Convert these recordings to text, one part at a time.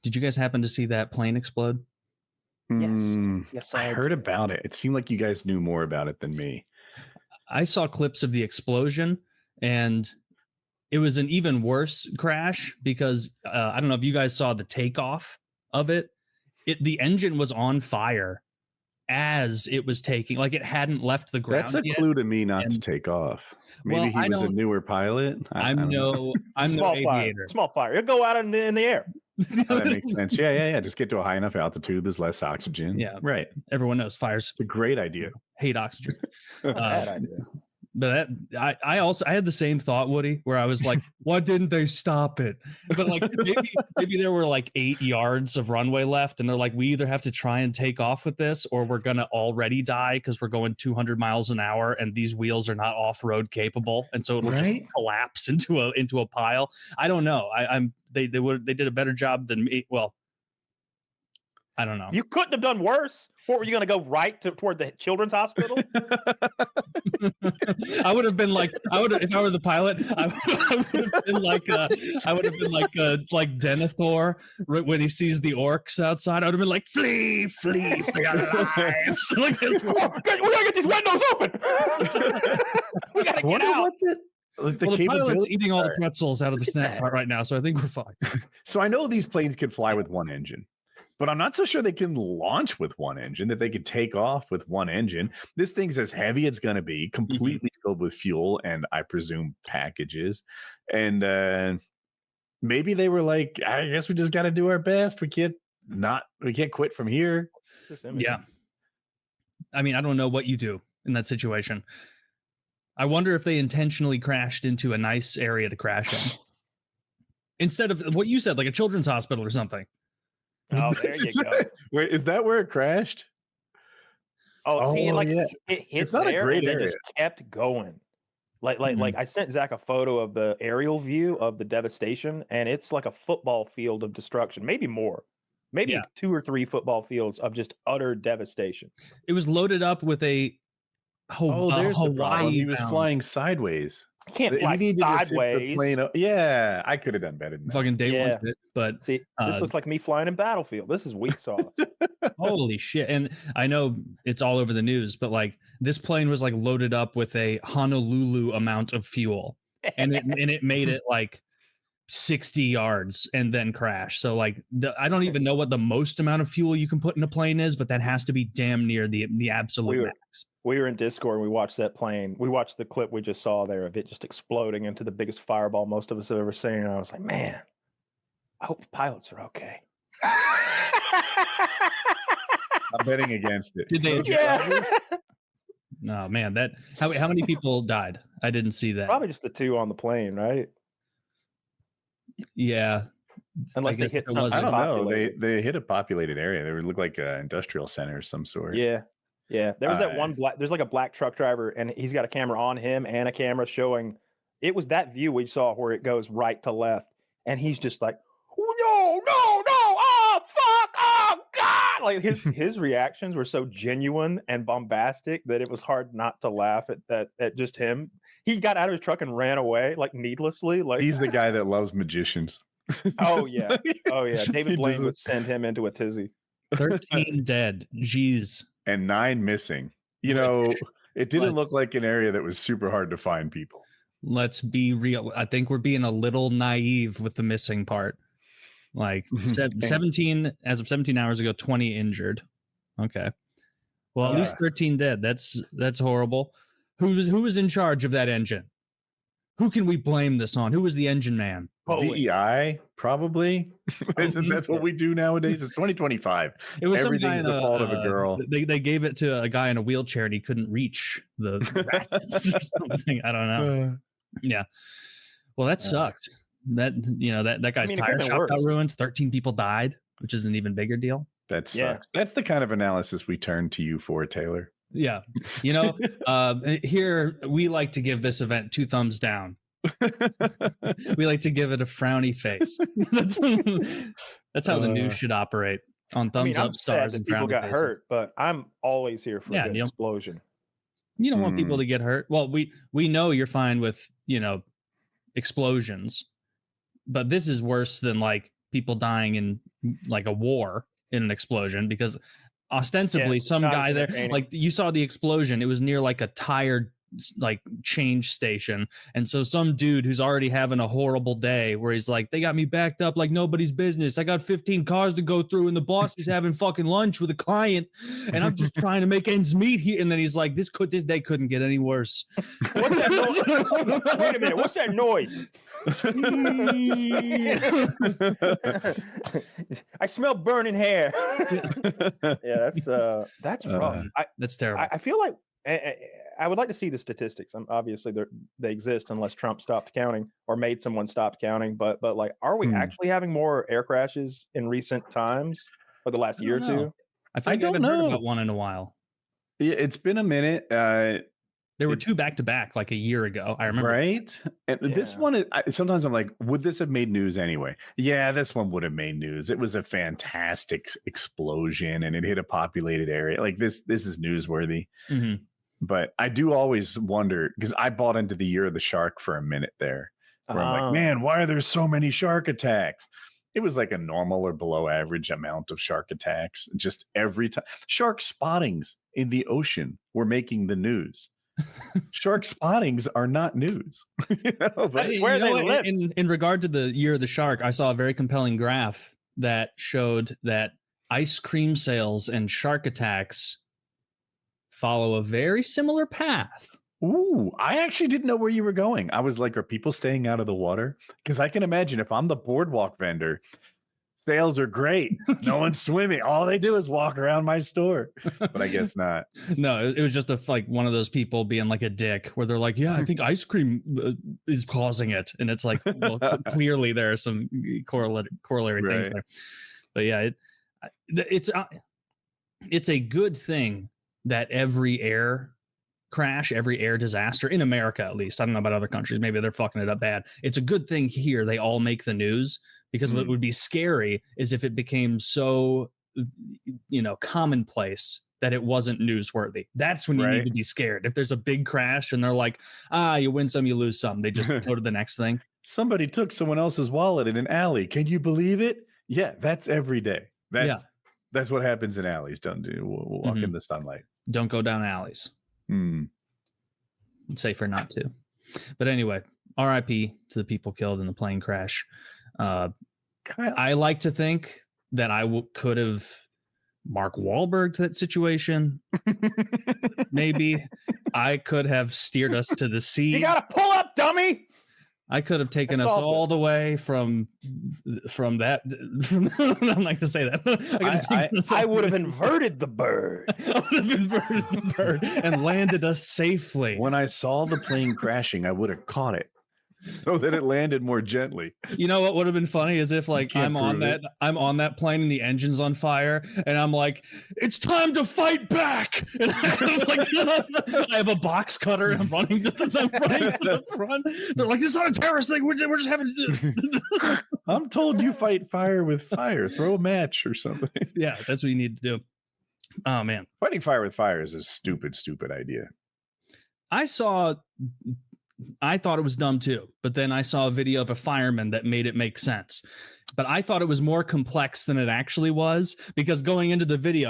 Did you guys happen to see that plane explode? Yes, I heard about it. It seemed like you guys knew more about it than me. I saw clips of the explosion, and it was an even worse crash because I don't know if you guys saw the takeoff of it. The engine was on fire as it was taking, like it hadn't left the ground. That's a clue to me not to take off. Maybe he was a newer pilot. I'm no aviator. Small fire. It'll go out in the air. That makes sense. Yeah. Just get to a high enough altitude. There's less oxygen. Yeah, right. Everyone knows fires. It's a great idea. Hate oxygen. Bad idea. But I had the same thought, Woody, where I was like, why didn't they stop it? But like maybe there were like 8 yards of runway left, and they're like, we either have to try and take off with this, or we're gonna already die because we're going 200 miles an hour and these wheels are not off-road capable, and so it'll just collapse into a pile. I don't know. They did a better job than me. Well, I don't know. You couldn't have done worse. What, were you going to go toward the children's hospital? I would have been like, if I were the pilot, I would have been like Denethor when he sees the orcs outside. I would have been like, flee for your lives. Like, we gotta get these windows open. We gotta get out. The pilot's eating all the pretzels out of the snack cart right now, so I think we're fine. So I know these planes can fly with one engine, but I'm not so sure they can launch with one engine, that they could take off with one engine. This thing's as heavy as it's going to be, completely filled with fuel and I presume packages. And maybe they were like, I guess we just got to do our best. We can't quit from here. Yeah. I mean, I don't know what you do in that situation. I wonder if they intentionally crashed into a nice area to crash in. Instead of what you said, like a children's hospital or something. Oh, there you go. Wait, is that where it crashed? It hit it's not a great area. It just kept going. Like I sent Zach a photo of the aerial view of the devastation, and it's like a football field of destruction, maybe more. Maybe 2 or 3 football fields of just utter devastation. It was loaded up with a there's Hawaii. The problem. He was flying sideways. You can't fly sideways. Yeah, I could have done better than that. Fucking day one shit, but see, this looks like me flying in Battlefield. This is weak sauce. Holy shit. And I know it's all over the news, but like this plane was like loaded up with a Honolulu amount of fuel. And it made it like 60 yards and then crash. So like I don't even know what the most amount of fuel you can put in a plane is, but that has to be damn near the absolute max. We were in Discord and we watched that plane. We watched the clip we just saw there of it just exploding into the biggest fireball most of us have ever seen. And I was like, man, I hope the pilots are okay. I'm betting against it. Did they? Yeah. No, man, that how many people died? I didn't see that. Probably just the 2 on the plane, right? Yeah. Unless they hit something. I don't know. They hit a populated area. They would look like an industrial center of some sort. Yeah. Yeah. There was that one there's like a black truck driver, and he's got a camera on him and a camera showing. It was that view we saw where it goes right to left. And he's just like, oh, no, oh, fuck, oh, God. Like his reactions were so genuine and bombastic that it was hard not to laugh at just him. He got out of his truck and ran away, like needlessly. Like he's the guy that loves magicians. Oh yeah. David Blaine would send him into a tizzy. 13 dead. Jeez. And 9 missing. You know, it didn't look like an area that was super hard to find people. Let's be real. I think we're being a little naive with the missing part. Like 17 as of 17 hours ago, 20 injured. Okay. Well, at least 13 dead. That's horrible. Who was in charge of that engine? Who can we blame this on? Who was the engine man? DEI, probably. Isn't that what we do nowadays? It's 2025. It was everything's the fault of a girl. They gave it to a guy in a wheelchair and he couldn't reach the brackets or something. I don't know. Yeah. Well, that sucked. That guy's tire shop got ruined. 13 people died, which is an even bigger deal. That sucks. That's the kind of analysis we turn to you for, Taylor. Yeah. You know, here we like to give this event 2 thumbs down. We like to give it a frowny face. That's how the news should operate, on thumbs up, stars, and people frowny got faces. hurt, but I'm always here for an explosion. You don't want people to get hurt. Well, we know you're fine with, explosions, but this is worse than like people dying in like a war in an explosion, because ostensibly some guy there, like you saw the explosion, it was near like a tire like change station, and so some dude who's already having a horrible day where he's like, they got me backed up like nobody's business, I got 15 cars to go through and the boss is having fucking lunch with a client and I'm just trying to make ends meet here, and then he's like, this day couldn't get any worse. What's that noise? Wait a minute, what's that noise? I smell burning hair. Yeah, that's rough. That's terrible. I feel like I would like to see the statistics. Obviously, they exist unless Trump stopped counting or made someone stop counting. But like, are we actually having more air crashes in recent times, or the last year or two? I haven't heard about one in a while. Yeah, it's been a minute. There were two back to back like a year ago. I remember. Right. And this one, sometimes I'm like, would this have made news anyway? Yeah, this one would have made news. It was a fantastic explosion and it hit a populated area. Like this is newsworthy. Mm-hmm. But I do always wonder, because I bought into the year of the shark for a minute there, where I'm like, man, why are there so many shark attacks? It was like a normal or below average amount of shark attacks. Just every time. Shark spottings in the ocean were making the news. Shark spottings are not news. That's where they live. In regard to the year of the shark, I saw a very compelling graph that showed that ice cream sales and shark attacks follow a very similar path. Ooh, I actually didn't know where you were going. I was like, are people staying out of the water? Because I can imagine if I'm the boardwalk vendor, sales are great. No one's swimming. All they do is walk around my store. But I guess not. No, it was just like one of those people being like a dick where they're like, yeah, I think ice cream is causing it. And it's like, well, clearly there are some corollary things there. But yeah, it's a good thing that every air crash, every air disaster in America, at least, I don't know about other countries, maybe they're fucking it up bad. It's a good thing here they all make the news, because what would be scary is if it became so, commonplace that it wasn't newsworthy. That's when you need to be scared. If there's a big crash and they're like, you win some, you lose some, they just go to the next thing. Somebody took someone else's wallet in an alley. Can you believe it? Yeah, that's every day. That's what happens in alleys. Don't walk in the sunlight. Don't go down alleys. It's safer not to. But anyway, RIP to the people killed in the plane crash. I like to think that I could have Mark Wahlberg to that situation. Maybe I could have steered us to the sea. You gotta pull up, dummy. I could have taken us all the way from that. I'm not going to say that. I would have inverted the bird. I would have inverted the bird and landed us safely. When I saw the plane crashing, I would have caught it so that it landed more gently. You know what would have been funny is if like I'm on that plane and the engine's on fire and I'm like, it's time to fight back. And I have a box cutter and I'm running to the front. They're like, this is not a terrorist thing. We're just having. I'm told you fight fire with fire. Throw a match or something. Yeah, that's what you need to do. Oh man, fighting fire with fire is a stupid idea. I thought it was dumb too, but then I saw a video of a fireman that made it make sense. But I thought it was more complex than it actually was, because going into the video,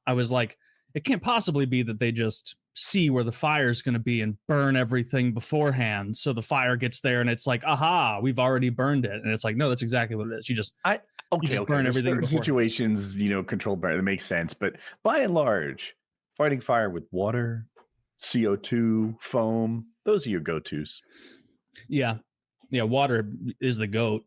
I was like, it can't possibly be that they just see where the fire is going to be and burn everything beforehand. So the fire gets there and it's like, aha, we've already burned it. And it's like, no, that's exactly what it is. You just burn everything. Certain situations, controlled burn, that makes sense. But by and large, fighting fire with water, CO2, foam, those are your go-tos. Yeah. Water is the goat.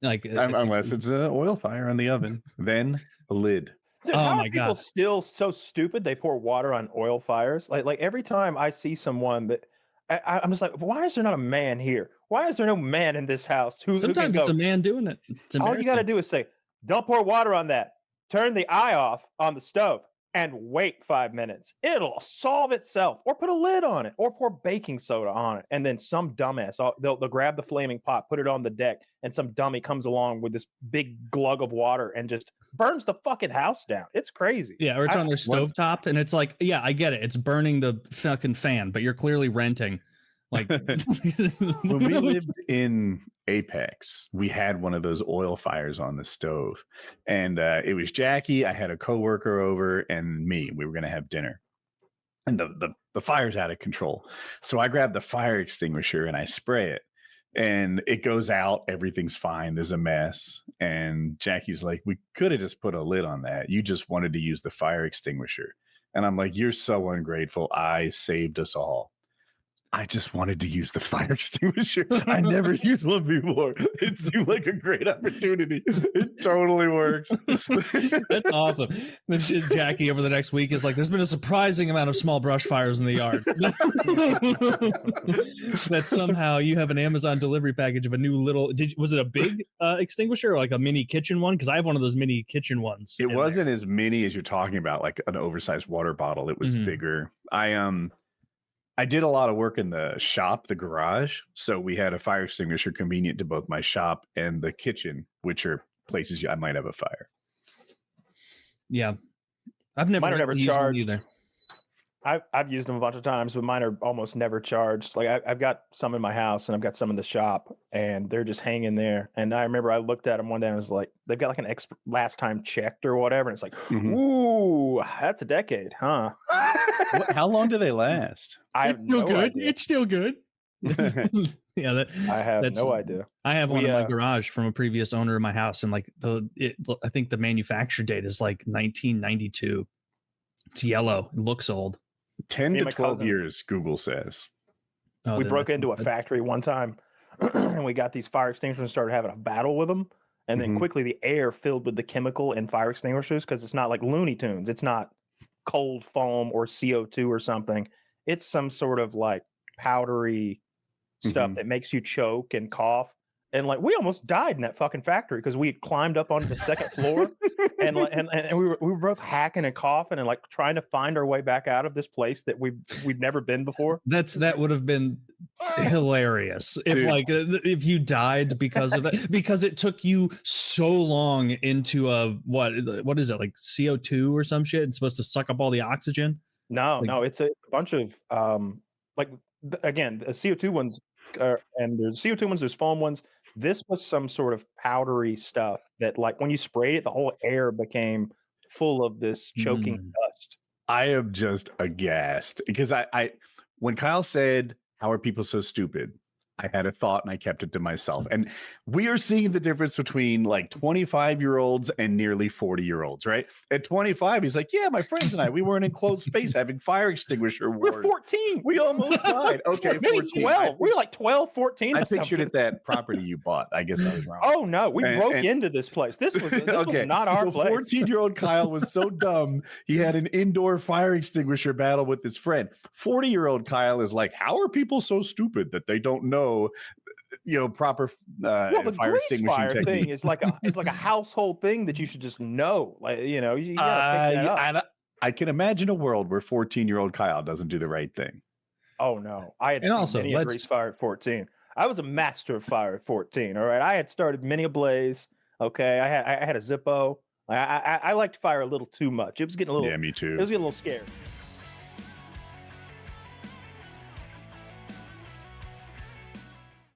Like unless it's an oil fire on the oven, then a lid. Dude, how are people still so stupid they pour water on oil fires? Like every time I see someone that I'm just like, why is there not a man here? Why is there no man in this house? Sometimes it's a man doing it. All you got to do is say, don't pour water on that. Turn the eye off on the stove and wait 5 minutes. It'll solve itself. Or put a lid on it, or pour baking soda on it. And then some dumbass, they'll grab the flaming pot, put it on the deck, and some dummy comes along with this big glug of water and just burns the fucking house down. It's crazy. Yeah, or it's on their stovetop, and it's like, yeah, I get it. It's burning the fucking fan, but you're clearly renting. Like when we lived in Apex, we had one of those oil fires on the stove, and it was Jackie. I had a coworker over, and me. We were going to have dinner, and the fire's out of control. So I grab the fire extinguisher and I spray it, and it goes out. Everything's fine. There's a mess, and Jackie's like, "We could have just put a lid on that. You just wanted to use the fire extinguisher." And I'm like, "You're so ungrateful. I saved us all. I just wanted to use the fire extinguisher. I never used one before. It seemed like a great opportunity. It totally works." That's awesome. Then Jackie over the next week is like, "There's been a surprising amount of small brush fires in the yard." That somehow you have an Amazon delivery package of a new little. Was it a big extinguisher or like a mini kitchen one? Because I have one of those mini kitchen ones. It wasn't as mini as you're talking about, like an oversized water bottle. It was bigger. I did a lot of work in the shop, the garage. So we had a fire extinguisher convenient to both my shop and the kitchen, which are places I might have a fire. Yeah. I've never, mine are never used one charged either. I've used them a bunch of times, but mine are almost never charged. Like I've got some in my house and I've got some in the shop, and they're just hanging there. And I remember I looked at them one day and I was like, they've got like an last time checked or whatever. And it's like, ooh, that's a decade, huh? How long do they last? I have no idea. It's still good. Yeah, I have no idea. I have one in my garage from a previous owner of my house, and like I think the manufacture date is like 1992. It's yellow. It looks old. 10 to 12 years, Google says. Oh, we broke into a factory one time, and we got these fire extinguishers and started having a battle with them. And then quickly the air filled with the chemical in fire extinguishers, because it's not like Looney Tunes. It's not cold foam or CO2 or something. It's some sort of like powdery stuff that makes you choke and cough. And like we almost died in that fucking factory because we had climbed up onto the second floor and we were both hacking and coughing and like trying to find our way back out of this place that we've never been before. That would have been hilarious if you died because of that, because it took you so long into a what is it, like CO2 or some shit? It's supposed to suck up all the oxygen. No, it's a bunch of again, the CO2 ones and there's CO2 ones, there's foam ones. This was some sort of powdery stuff that, like, when you sprayed it, the whole air became full of this choking dust. I am just aghast because I when Kyle said, "How are people so stupid?" I had a thought and I kept it to myself. And we are seeing the difference between like 25-year-olds and nearly 40-year-olds, right? At 25, he's like, "Yeah, my friends and I, we were in enclosed space having fire extinguisher wars. We're 14. We almost died." Okay, maybe 12. We were like 12, 14. I pictured it that property you bought. I guess I was wrong. Oh, no. We broke into this place. This was not our place. 14-year-old Kyle was so dumb, he had an indoor fire extinguisher battle with his friend. 40-year-old Kyle is like, "How are people so stupid that they don't know proper the fire extinguishing fire technique?" thing is like a household thing that you should just know. Like, you gotta pick that up. I can imagine a world where 14-year-old Kyle doesn't do the right thing. Oh no, I had seen many a grease fire at 14. I was a master of fire at 14. All right, I had started many a blaze. Okay, I had a Zippo. I liked fire a little too much. It was getting a little. Yeah, me too. It was getting a little scary.